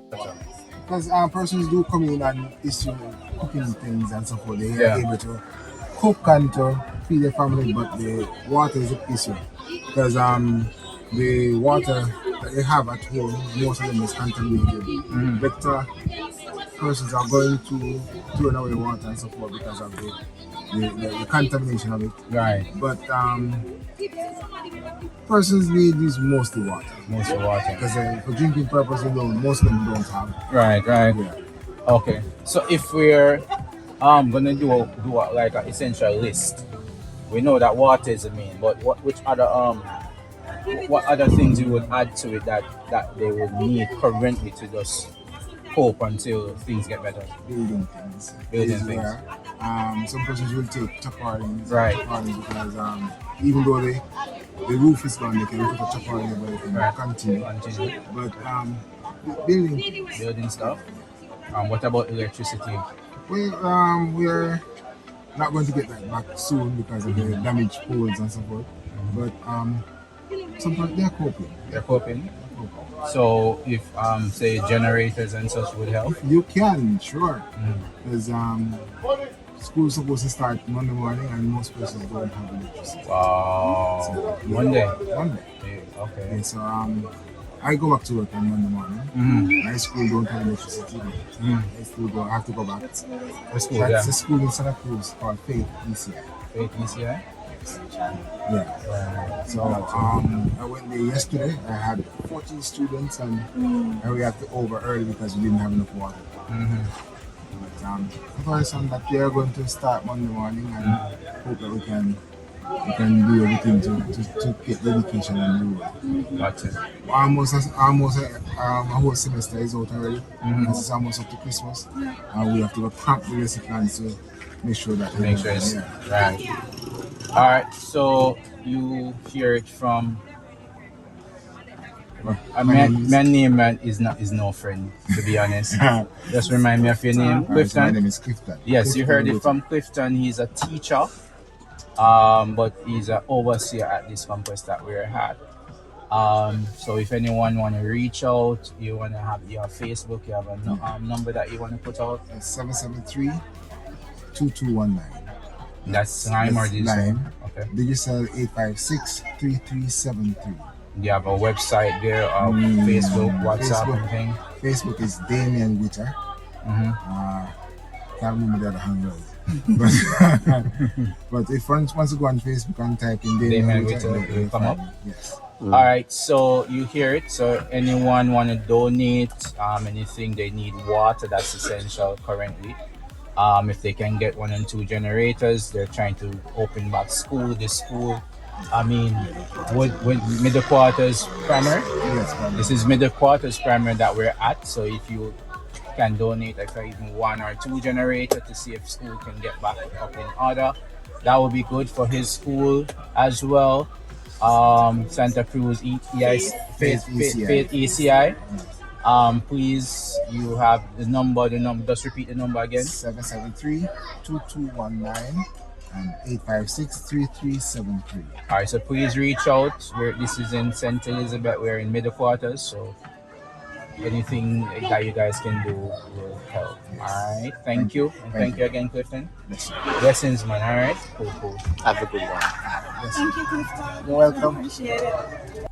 Because persons do come in and issue cooking things and so forth. They Yeah. are able to cook and to feed their family, but the water is the issue. Because the water that they have at home, most of them is contaminated. Vector persons are going to throw away water and so forth because of the contamination of it. Right. But persons need is mostly water. Mostly water. Because for drinking purposes, most of them don't have. Right. Yeah. Okay. So if we're gonna do like an essential list, we know that water is the main, but which other what other things you would add to it that they would need currently to just cope until things get better? Building things. Building Is things. where, some persons will take chaparrings. Right. Because even though the roof is gone, they can put a chaparring but they can Right. continue. Continue. But building, Building stuff. What about electricity? well, we're not going to get that back soon because of the damaged poles and so forth. But sometimes they're coping. They're coping. So if say generators and such would help. You can, sure. Because school's supposed to start Monday morning and most persons don't have electricity. Wow. Monday. Monday. Okay. And so I go back to work on Monday morning. My school don't have electricity. I have to go back. The school, That's a school in Santa Cruz called Faith ECI. Faith ECI? Yeah. So I went there yesterday. I had 14 students and we had to over early because we didn't have enough water. But person that they are going to start Monday morning and hope that we can do everything to get the education on the road. Gotcha. Almost a whole semester is out already. Because it's almost up to Christmas. And we have to go cramp the lesson plans to make sure that it's right. All right. So you hear it from. My name is no friend, to be honest. Just remind me of your name, Clifton. My name is Clifton. Yes, you heard it from Clifton. He's a teacher, but he's an overseer at this campus that we're at. So if anyone want to reach out, you want to have your Facebook, you have a number that you want to put out. 773-2219. That's Lime or digital? Lime. Okay. Digital 856-3373. You have a website there, Facebook, WhatsApp, and thing. Facebook is Damien Witter. Can't remember the other handle. but if one wants to go on Facebook and type in Damien Witter, it will come up. Yes. All right, so you hear it. So anyone want to donate anything, they need water, that's essential currently. If they can get 1 and 2 generators, they're trying to open back this school. I mean, with middle quarters primary. Yes, this is middle quarters primary that we're at. So if you can donate like even 1 or 2 generator to see if school can get back up in order, that would be good for his school as well. Santa Cruz Faith ECI. Please, you have the number. Just repeat the number again. 773-2219 and 856-3373. All right, so please reach out. This is in St. Elizabeth. We're in middle quarters, so anything that you guys can do will help. All right, thank you. And thank you again, Clifton. Blessings, man. All right, cool. Have a good one. Yes. Thank you, Clifton. You're welcome. Appreciate it.